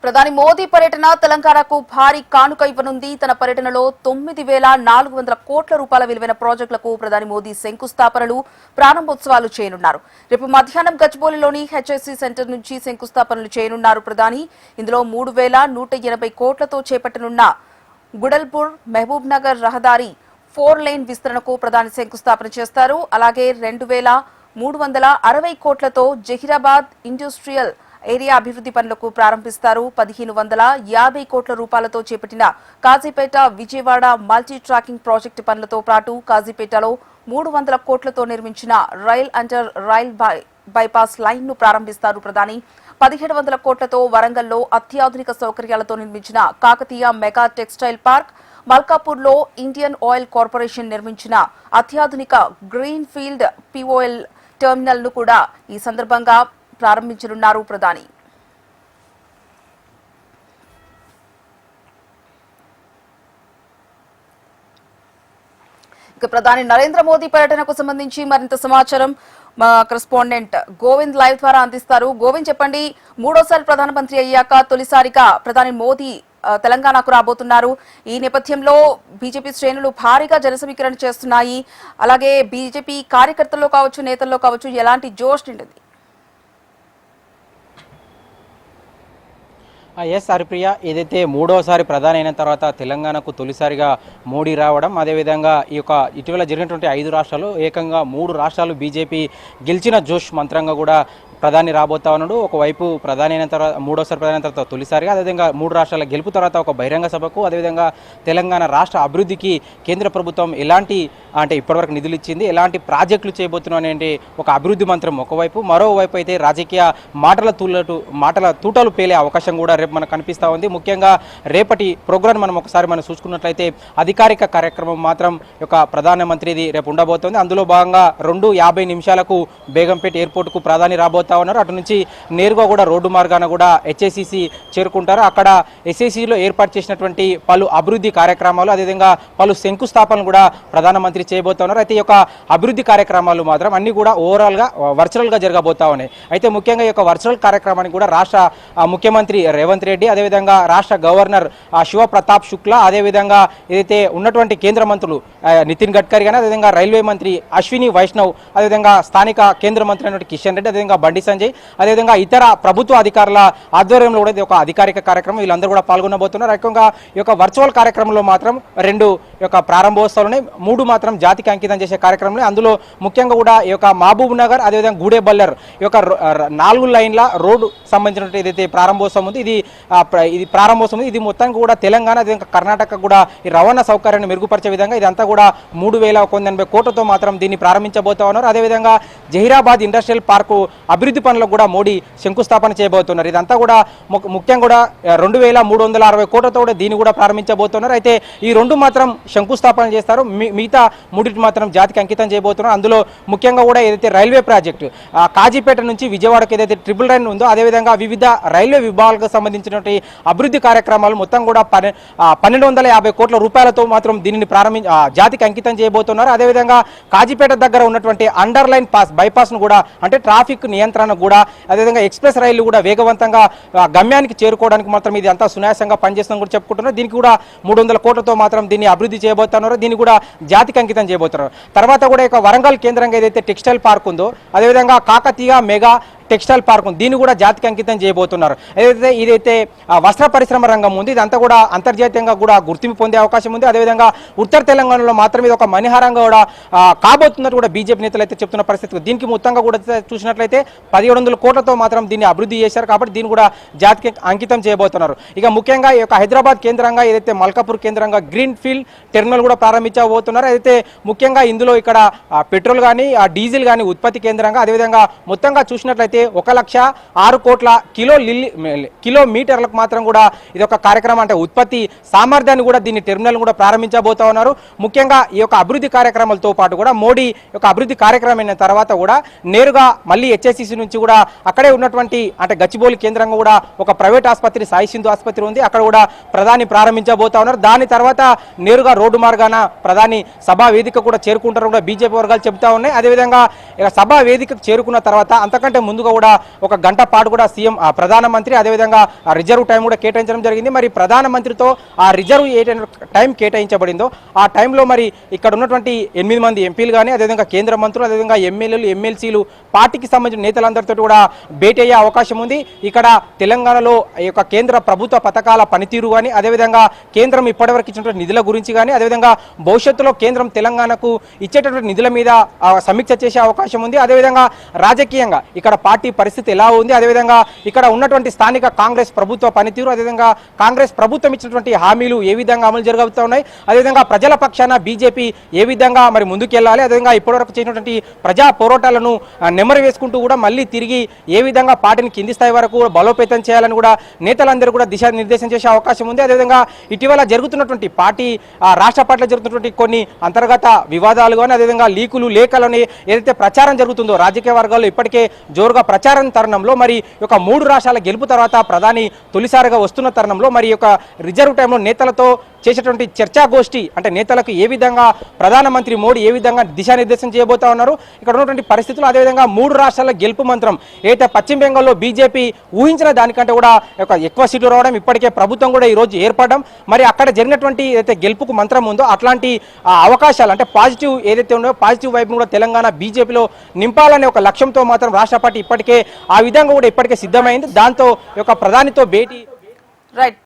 ప్రధాని మోదీ పర్యటన తెలంగాణకు భారీ కానుక ఇవ్వనుంది. తన పర్యటనలో 9,400 కోట్ల రూపాయల విలువైన ప్రాజెక్టులకు ప్రధాని మోదీ శంకుస్థాపనలు, ప్రారంభోత్సవాలు చేయనున్నారు. రేపు మధ్యాహ్నం గచ్చిబౌలిలోని హెచ్ఎస్సీ సెంటర్ నుంచి శంకుస్థాపనలు చేయనున్నారు ప్రధాని. ఇందులో 3,180 కోట్లతో చేపట్టనున్న గుడల్పూర్ మహబూబ్ నగర్ రహదారి 4 లేన్ విస్తరణకు ప్రధాని శంకుస్థాపన చేస్తారు. అలాగే 2,360 కోట్లతో జహీరాబాద్ ఇండస్ట్రియల్ ఏరియా అభివృద్ధి పనులకు ప్రారంభిస్తారు. 1,550 కోట్ల రూపాయలతో చేపట్టిన Kazipet Vijayawada multi tracking project పనులతో పాటు కాజీపేటలో 300 కోట్లతో నిర్మించిన rail under rail bypass line ను ప్రారంభిస్తారు ప్రధాని. 1,700 కోట్లతో వరంగల్లో అత్యాధునిక సౌకర్యాలతో నిర్మించిన కాకతీయ మెగా టెక్స్టైల్ పార్క్, మల్కాపూర్లో ఇండియన్ ఆయిల్ కార్పొరేషన్ నిర్మించిన అత్యాధునిక గ్రీన్ ఫీల్డ్ పిఓఎల్ టెర్మినల్ ను కూడా ఈ సందర్భంగా ప్రారంభించనున్నారు ప్రధాని. ఇక ప్రధాని నరేంద్ర మోదీ పర్యటనకు సంబంధించి మరింత సమాచారం మా కరెస్పాండెంట్ గోవింద్ లైవ్ ద్వారా అందిస్తారు. గోవింద్, చెప్పండి, మూడోసారి ప్రధానమంత్రి అయ్యాక తొలిసారిగా ప్రధాని మోదీ తెలంగాణకు రాబోతున్నారు. ఈ నేపథ్యంలో బీజేపీ శ్రేణులు భారీగా జనసమీకరణ చేస్తున్నాయి. అలాగే బీజేపీ కార్యకర్తల్లో కావచ్చు, నేతల్లో కావచ్చు ఎలాంటి జోష్ నిండింది? ఎస్ హరిప్రియ, ఏదైతే మూడోసారి ప్రధాని అయిన తర్వాత తెలంగాణకు తొలిసారిగా మోడీ రావడం, అదేవిధంగా ఈ యొక్క ఇటీవల జరిగినటువంటి 5 రాష్ట్రాలు ఏకంగా 3 రాష్ట్రాలు బీజేపీ గెలిచిన జోష్ మంత్రంగా కూడా ప్రధాని రాబోతా ఉన్నాడు. ఒకవైపు ప్రధాని అయిన తర్వాత మూడోసారి ప్రధాని అయిన తర్వాత తొలిసారిగా, అదేవిధంగా 3 రాష్ట్రాల గెలుపు తర్వాత ఒక బహిరంగ సభకు, అదేవిధంగా తెలంగాణ రాష్ట్ర అభివృద్ధికి కేంద్ర ప్రభుత్వం ఎలాంటి ఇప్పటివరకు నిధులు ఇచ్చింది, ఎలాంటి ప్రాజెక్టులు చేయబోతున్నాం అనేది ఒక అభివృద్ధి మంత్రం ఒకవైపు, మరోవైపు అయితే రాజకీయ మాటల తూటలు పేలే అవకాశం కూడా రేపు మనకు కనిపిస్తూ ఉంది. ముఖ్యంగా రేపటి ప్రోగ్రాం మనం చూసుకున్నట్లయితే అధికారిక కార్యక్రమం మాత్రం యొక్క ప్రధానమంత్రిది రేపు ఉండబోతోంది. అందులో భాగంగా 2:50 నిమిషాలకు బేగంపేట ఎయిర్పోర్ట్కు ప్రధాని రాబోతా ఉన్నారు. అటు నుంచి నేరుగా కూడా రోడ్డు మార్గాన కూడా హెచ్ఎస్సీసీ చేరుకుంటారు. అక్కడ ఎస్ఎస్సీలో ఏర్పాటు చేసినటువంటి పలు అభివృద్ధి కార్యక్రమాలు, అదేవిధంగా పలు శంకుస్థాపనలు కూడా ప్రధానమంత్రి చేయబోతున్నారు. అయితే ఈ యొక్క అభివృద్ధి కార్యక్రమాలు మాత్రం అన్ని కూడా ఓవరాల్గా వర్చువల్గా జరగబోతా ఉన్నాయి. అయితే ముఖ్యంగా ఈ యొక్క వర్చువల్ కార్యక్రమానికి కూడా రాష్ట్ర ముఖ్యమంత్రి రేవంత్ రెడ్డి, అదేవిధంగా రాష్ట్ర గవర్నర్ శివప్రతాప్ శుక్లా, అదేవిధంగా ఏదైతే ఉన్నటువంటి కేంద్ర మంత్రులు నితిన్ గడ్కరీ కానీ, అదేవిధంగా రైల్వే మంత్రి అశ్విని వైష్ణవ్, అదేవిధంగా స్థానిక కేంద్ర మంత్రి అయినటువంటి కిషన్ రెడ్డి, అదేవిధంగా బండి సంజయ్, అదేవిధంగా ఇతర ప్రభుత్వ అధికారుల ఆధ్వర్యంలో కూడా ఇది ఒక అధికారిక కార్యక్రమం. వీళ్ళందరూ కూడా పాల్గొనబోతున్నారు. ఏకంగా ఈ యొక్క వర్చువల్ కార్యక్రమంలో మాత్రం 2 యొక్క ప్రారంభోత్సవాలు, 3 మాత్రం జాతికి అంకితం చేసే కార్యక్రమం. అందులో ముఖ్యంగా కూడా ఈ యొక్క మహబూబ్ నగర్, అదేవిధంగా గూడెబల్లర్ ఈ యొక్క 4 లైన్ల రోడ్డు సంబంధించినటువంటి ఏదైతే ప్రారంభోత్సవం ఉంది, ఇది ప్రారంభోత్సవం. ఇది మొత్తానికి కూడా తెలంగాణ, అదేవిధంగా కర్ణాటక కూడా ఈ రవాణా సౌకర్యాన్ని మెరుగుపరిచే విధంగా ఇదంతా కూడా 3,180 కోట్లతో మాత్రం దీన్ని ప్రారంభించబోతా ఉన్నారు. అదేవిధంగా జహీరాబాద్ ఇండస్ట్రియల్ పార్కు అభివృద్ధి పనులకు కూడా మోడీ శంకుస్థాపన చేయబోతున్నారు. ఇదంతా కూడా ముఖ్యంగా కూడా 2,360 కోట్లతో కూడా దీన్ని కూడా ప్రారంభించబోతున్నారు. అయితే ఈ 2 మాత్రం శంకుస్థాపన చేస్తారు, మిగతా 3 మాత్రం జాతికి అంకితం చేయబోతున్నారు. అందులో ముఖ్యంగా కూడా ఏదైతే రైల్వే ప్రాజెక్టు కాజీపేట నుంచి విజయవాడకు ఏదైతే ట్రిపుల్ లైన్ ఉందో, అదేవిధంగా వివిధ రైల్వే విభాగాలకు సంబంధించినటువంటి అభివృద్ధి కార్యక్రమాలు మొత్తం కూడా 1,250 కోట్ల రూపాయలతో మాత్రం దీనిని జాతికి అంకితం చేయబోతున్నారు. అదేవిధంగా కాజీపేట దగ్గర ఉన్నటువంటి అండర్ లైన్ బైపాస్ ను కూడా, అంటే ట్రాఫిక్ నియంత్రణ కూడా, అదేవిధంగా ఎక్స్ప్రెస్ రైళ్లు కూడా వేగవంతంగా గమ్యానికి చేరుకోవడానికి మాత్రం ఇది అంతా సునాయాసంగా పనిచేస్తుందని కూడా చెప్పుకుంటున్నారు. దీనికి కూడా 300 కోట్లతో మాత్రం దీన్ని అభివృద్ధి చేయబోతున్నారు. దీన్ని కూడా జాతికి అంకితం చేయబోతున్నారు. తర్వాత కూడా ఇక వరంగల్ కేంద్రంగా ఏదైతే టెక్స్టైల్ పార్క్ ఉందో, అదేవిధంగా కాకతీయ మెగా టెక్స్టైల్ పార్క్ ఉంది, దీన్ని కూడా జాతికి అంకితం చేయబోతున్నారు. ఇదైతే వస్త్ర పరిశ్రమ రంగం ఉంది, ఇదంతా కూడా అంతర్జాతీయంగా కూడా గుర్తింపు పొందే అవకాశం ఉంది. అదేవిధంగా ఉత్తర తెలంగాణలో మాత్రం ఇది ఒక మణిహారంగా కూడా కాబోతున్నట్టు కూడా బీజేపీ నేతలు అయితే చెప్తున్న పరిస్థితి. దీనికి మొత్తంగా కూడా చూసినట్లయితే 1,700 కోట్లతో మాత్రం దీన్ని అభివృద్ధి చేశారు. కాబట్టి దీన్ని కూడా జాతికి అంకితం చేయబోతున్నారు. ఇక ముఖ్యంగా ఈ యొక్క హైదరాబాద్ కేంద్రంగా ఏదైతే మల్కాపూర్ కేంద్రంగా గ్రీన్ ఫీల్డ్ టెర్మినల్ కూడా ప్రారంభించబోతున్నారు. అయితే ముఖ్యంగా ఇందులో ఇక్కడ పెట్రోల్ కానీ డీజిల్ కానీ ఉత్పత్తి కేంద్రంగా, అదేవిధంగా మొత్తంగా చూసినట్లయితే 1,06 కోట్ల కిలోమీటర్లకు మాత్రం కూడా ఇది ఒక కార్యక్రమం, అంటే ఉత్పత్తి సామర్థ్యాన్ని కూడా దీన్ని టెర్మినల్ కూడా ప్రారంభించబోతా ఉన్నారు. ముఖ్యంగా ఈ యొక్క అభివృద్ధి కార్యక్రమాలతో పాటు కూడా మోడీ యొక్క అభివృద్ధి కార్యక్రమం అయిన తర్వాత కూడా నేరుగా మళ్ళీ హెచ్ఎస్సీసీ నుంచి కూడా అక్కడే ఉన్నటువంటి అంటే గచ్చిబౌలి కేంద్రంగా కూడా ఒక ప్రైవేట్ ఆసుపత్రి సాయి సింధు ఆసుపత్రి ఉంది, అక్కడ కూడా ప్రధాని ప్రారంభించబోతా ఉన్నారు. దాని తర్వాత నేరుగా రోడ్డు మార్గాన ప్రధాని సభా వేదిక కూడా చేరుకుంటారు కూడా బీజేపీ వర్గాలు చెబుతా ఉన్నాయి. అదేవిధంగా ఇక సభా వేదికకు చేరుకున్న తర్వాత అంతకంటే ముందు రోజులుగా కూడా ఒక గంట పాటు కూడా సీఎం ప్రధానమంత్రి అదేవిధంగా రిజర్వ్ టైం కూడా కేటాయించడం జరిగింది. మరి ప్రధానమంత్రితో ఆ రిజర్వ్ ఏ టైం కేటాయించబడిందో ఆ టైంలో మరి ఇక్కడ ఉన్నటువంటి 8 మంది ఎంపీలు కానీ అదేవిధంగా కేంద్ర మంత్రులు అదేవిధంగా ఎమ్మెల్యేలు ఎమ్మెల్సీలు పార్టీకి సంబంధించిన నేతలందరితో కూడా భేటీ అయ్యే అవకాశం ఉంది. ఇక్కడ తెలంగాణలో ఈ యొక్క కేంద్ర ప్రభుత్వ పథకాల పనితీరు కానీ అదేవిధంగా కేంద్రం ఇప్పటివరకు ఇచ్చినటువంటి నిధుల గురించి కానీ అదేవిధంగా భవిష్యత్తులో కేంద్రం తెలంగాణకు ఇచ్చేటటువంటి నిధుల మీద సమీక్ష చేసే అవకాశం ఉంది. అదేవిధంగా రాజకీయంగా ఇక్కడ పార్టీ పరిస్థితి ఎలా ఉంది అదేవిధంగా ఇక్కడ ఉన్నటువంటి స్థానిక కాంగ్రెస్ ప్రభుత్వ పనితీరు అదేవిధంగా కాంగ్రెస్ ప్రభుత్వం ఇచ్చినటువంటి హామీలు ఏ విధంగా అమలు జరగబోతా ఉన్నాయి అదేవిధంగా ప్రజల పక్షాన బీజేపీ ఏ విధంగా మరి ముందుకెళ్లాలి అదేవిధంగా ఇప్పటివరకు చేసినటువంటి ప్రజా పోరాటాలను నెమరు వేసుకుంటూ కూడా మళ్ళీ తిరిగి ఏ విధంగా పార్టీని కింది స్థాయి వరకు బలోపేతం చేయాలని కూడా నేతలందరూ కూడా దిశానిర్దేశం చేసే అవకాశం ఉంది. అదేవిధంగా ఇటీవల జరుగుతున్నటువంటి పార్టీ రాష్ట్ర పార్టీలో జరుగుతున్నటువంటి కొన్ని అంతర్గత వివాదాలు కానీ అదేవిధంగా లీకులు లేఖలని ఏదైతే ప్రచారం జరుగుతుందో రాజకీయ వర్గాల్లో ఇప్పటికే జోరుగా ప్రచారం తరుణంలో మరి ఒక 3 రాష్ట్రాల గెలుపు తర్వాత ప్రధాని తొలిసారిగా వస్తున్న తరుణంలో మరి యొక్క రిజర్వ్ టైంలో నేతలతో చేసేటువంటి చర్చాగోష్ఠి అంటే నేతలకు ఏ విధంగా ప్రధానమంత్రి మోడీ ఏ విధంగా దిశానిర్దేశం చేయబోతా ఉన్నారు ఇక్కడ ఉన్నటువంటి పరిస్థితులు అదేవిధంగా 3 రాష్ట్రాల గెలుపు మంత్రం ఏదైతే పశ్చిమ బెంగాల్లో బీజేపీ ఊహించిన దానికంటే కూడా ఎక్కువ సీట్లు రావడం ఇప్పటికే ప్రభుత్వం కూడా ఈ రోజు ఏర్పడడం మరి అక్కడ జరిగినటువంటి ఏదైతే గెలుపుకు మంత్రం ఉందో అట్లాంటి అవకాశాలు అంటే పాజిటివ్ ఏదైతే ఉందో పాజిటివ్ వైపు కూడా తెలంగాణ బీజేపీలో నింపాలనే ఒక లక్ష్యంతో మాత్రం రాష్ట్ర పార్టీ ఇప్పటికే ఆ విధంగా కూడా ఇప్పటికే సిద్ధమైంది. దాంతో ప్రధానితో భేటీ రైట్.